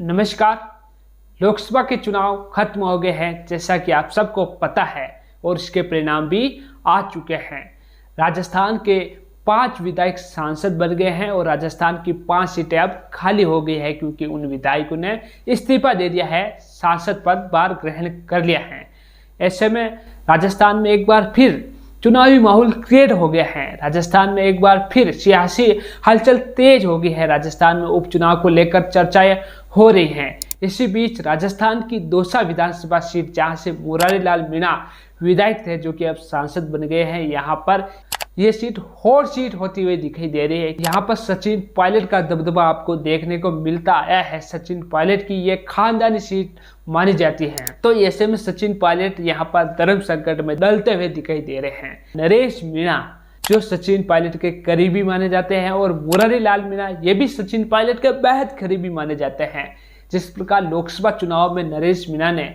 नमस्कार। लोकसभा के चुनाव खत्म हो गए हैं, जैसा कि आप सबको पता है, और इसके परिणाम भी आ चुके हैं। राजस्थान के 5 विधायक सांसद बन गए हैं और राजस्थान की 5 सीटें अब खाली हो गई है, क्योंकि उन विधायकों ने इस्तीफा दे दिया है, सांसद पद बार ग्रहण कर लिया है। ऐसे में राजस्थान में एक बार फिर चुनावी माहौल क्रिएट हो गया है। राजस्थान में एक बार फिर सियासी हलचल तेज हो गई है। राजस्थान में उपचुनाव को लेकर चर्चाएं हो रही हैं। इसी बीच राजस्थान की दौसा विधानसभा सीट, जहां से मुरारी लाल मीणा विधायक थे, जो कि अब सांसद बन गए हैं, यहाँ पर ये सीट हॉट सीट होती हुई दिखाई दे रही है। यहाँ पर सचिन पायलट का दबदबा आपको देखने को मिलता आया है। सचिन पायलट की ये खानदानी सीट मानी जाती है। तो ऐसे में सचिन पायलट यहाँ पर धर्म संकट में डलते हुए दिखाई दे रहे हैं। नरेश मीणा जो सचिन पायलट के करीबी माने जाते हैं, और मुरारी लाल मीणा ये भी सचिन पायलट के बेहद करीबी माने जाते हैं। जिस प्रकार लोकसभा चुनाव में नरेश मीणा ने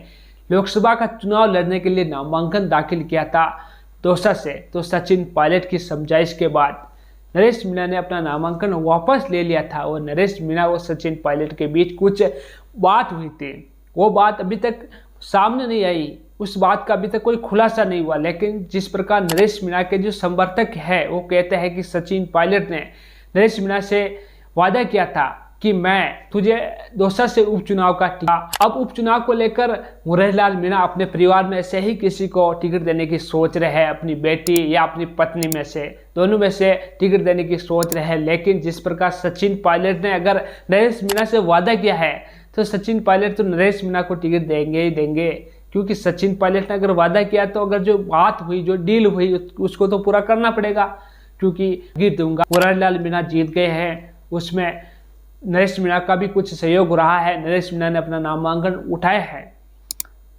लोकसभा का चुनाव लड़ने के लिए नामांकन दाखिल किया था दौसा से, तो सचिन पायलट की समझाइश के बाद नरेश मीणा ने अपना नामांकन वापस ले लिया था। और नरेश मीणा और सचिन पायलट के बीच कुछ बात हुई थी, वो बात अभी तक सामने नहीं आई, उस बात का अभी तक कोई खुलासा नहीं हुआ। लेकिन जिस प्रकार नरेश मीणा के जो समर्थक है वो कहते हैं कि सचिन पायलट ने नरेश मीणा से वादा किया था कि मैं तुझे दौसा से उपचुनाव का टिकट। अब उपचुनाव को लेकर मुरारी लाल मीणा अपने परिवार में से ही किसी को टिकट देने की सोच रहे हैं, अपनी बेटी या अपनी पत्नी में से, दोनों में से टिकट देने की सोच रहे हैं। लेकिन जिस प्रकार सचिन पायलट ने अगर नरेश मीणा से वादा किया है, तो सचिन पायलट तो नरेश मीणा को टिकट देंगे ही देंगे, क्योंकि सचिन पायलट ने अगर वादा किया तो अगर जो बात हुई, जो डील हुई, उसको तो पूरा करना पड़ेगा। क्योंकि गिर दूंगा, मुरारी लाल मीणा जीत गए हैं, उसमें नरेश मीणा का भी कुछ सहयोग रहा है। नरेश मीणा ने अपना नामांकन उठाया है,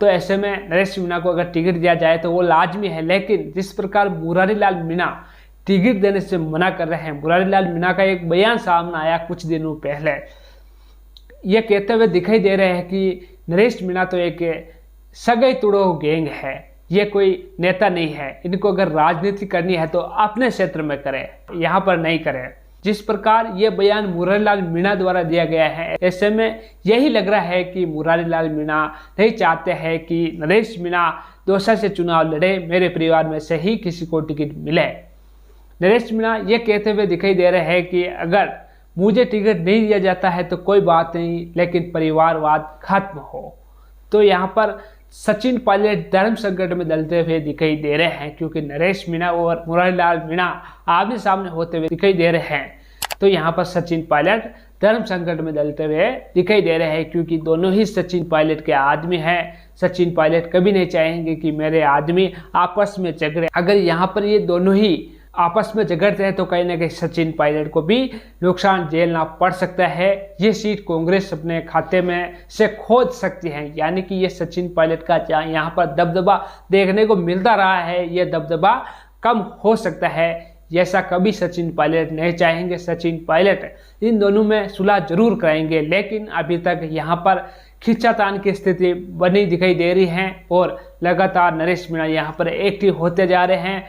तो ऐसे में नरेश मीणा को अगर टिकट दिया जाए तो वो लाजमी है। लेकिन जिस प्रकार मुरारी लाल मीणा टिकट देने से मना कर रहे हैं, मुरारी लाल मीणा का एक बयान सामने आया कुछ दिनों पहले, ये कहते हुए दिखाई दे रहे हैं कि नरेश मीणा तो एक सगाई तुड़ो गैंग है, ये कोई नेता नहीं है, इनको अगर राजनीति करनी है तो अपने क्षेत्र में करें, यहाँ पर नहीं करें। जिस प्रकार ये बयान मुरारी लाल मीणा द्वारा दिया गया है, ऐसे में यही लग रहा है कि मुरारी लाल मीणा नहीं चाहते हैं कि नरेश मीणा दौसा से चुनाव लड़े, मेरे परिवार में से ही किसी को टिकट मिले। नरेश मीणा ये कहते हुए दिखाई दे रहे हैं कि अगर मुझे टिकट नहीं दिया जाता है तो कोई बात नहीं, लेकिन परिवारवाद खत्म हो। तो यहाँ पर सचिन पायलट धर्म संकट में डलते हुए दिखाई दे रहे हैं, क्योंकि नरेश मीणा और मुरारी लाल मीणा आमने सामने होते हुए दिखाई दे रहे हैं। तो यहाँ पर सचिन पायलट धर्म संकट में डलते हुए दिखाई दे रहे हैं, क्योंकि दोनों ही सचिन पायलट के आदमी हैं। सचिन पायलट कभी नहीं चाहेंगे कि मेरे आदमी आपस में झगड़े। अगर यहाँ पर ये दोनों ही आपस में झगड़ते हैं तो कहीं ना कहीं सचिन पायलट को भी नुकसान झेलना पड़ सकता है। ये सीट कांग्रेस अपने खाते में से खोज सकती है, यानी कि ये सचिन पायलट का यहाँ पर दबदबा देखने को मिलता रहा है, ये दबदबा कम हो सकता है। जैसा कभी सचिन पायलट नहीं चाहेंगे। सचिन पायलट इन दोनों में सुलह जरूर कराएंगे, लेकिन अभी तक यहाँ पर खींचातान की स्थिति बनी दिखाई दे रही है और लगातार नरेश मीणा यहाँ पर एक्टिव होते जा रहे हैं।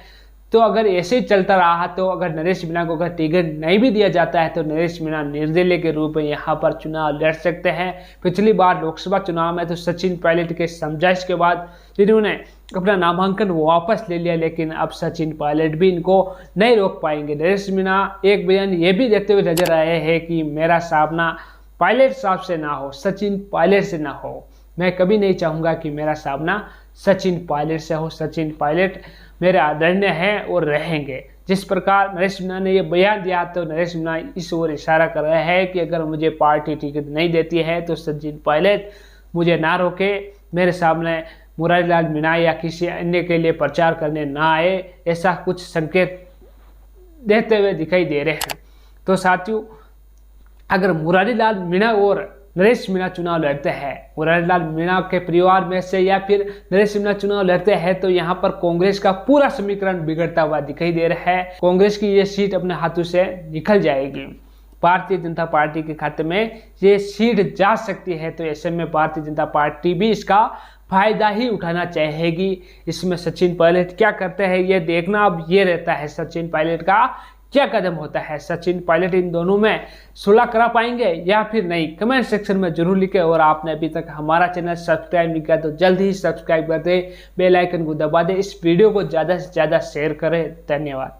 तो अगर ऐसे ही चलता रहा तो अगर नरेश मीणा को अगर टिकट नहीं भी दिया जाता है तो नरेश मीणा निर्दलीय के रूप में यहाँ पर चुनाव लड़ सकते हैं। पिछली बार लोकसभा चुनाव में तो सचिन पायलट के समझाइश के बाद जिन्होंने अपना नामांकन वापस ले लिया, लेकिन अब सचिन पायलट भी इनको नहीं रोक पाएंगे। नरेश मीणा एक बयान ये भी देते हुए नजर आए हैं कि मेरा सामना पायलट साहब से ना हो, सचिन पायलट से ना हो। मैं कभी नहीं चाहूँगा कि मेरा सामना सचिन पायलट से हो। सचिन पायलट मेरे आदरणीय हैं और रहेंगे। जिस प्रकार नरेश मीणा ने ये बयान दिया, तो नरेश मीणा इस ओर इशारा कर रहे हैं कि अगर मुझे पार्टी टिकट नहीं देती है तो सचिन पायलट मुझे ना रोके, मेरे सामने मुरारी लाल मीणा या किसी अन्य के लिए प्रचार करने ना आए, ऐसा कुछ संकेत देते हुए दिखाई दे रहे हैं। तो साथियों, अगर मुरारी लाल मीणा और नरेश मीणा चुनाव लड़ते हैं, मुरारी लाल मीणा के परिवार में से या फिर नरेश मीणा चुनाव लड़ते हैं, तो यहाँ पर कांग्रेस का पूरा समीकरण बिगड़ता हुआ दिखाई दे रहा है। कांग्रेस की ये सीट अपने हाथों से निकल जाएगी, भारतीय जनता पार्टी के खाते में ये सीट जा सकती है। तो ऐसे में भारतीय जनता पार्टी भी इसका फायदा ही उठाना चाहेगी। इसमें सचिन पायलट क्या करते हैं ये देखना अब ये रहता है सचिन पायलट का क्या कदम होता है? सचिन, पायलट इन दोनों में सुलह करा पाएंगे या फिर नहीं? कमेंट सेक्शन में जरूर लिखें। और आपने अभी तक हमारा चैनल सब्सक्राइब नहीं किया तो जल्द ही सब्सक्राइब कर दें, बेल आइकन को दबा दें, इस वीडियो को ज़्यादा से ज़्यादा शेयर करें। धन्यवाद।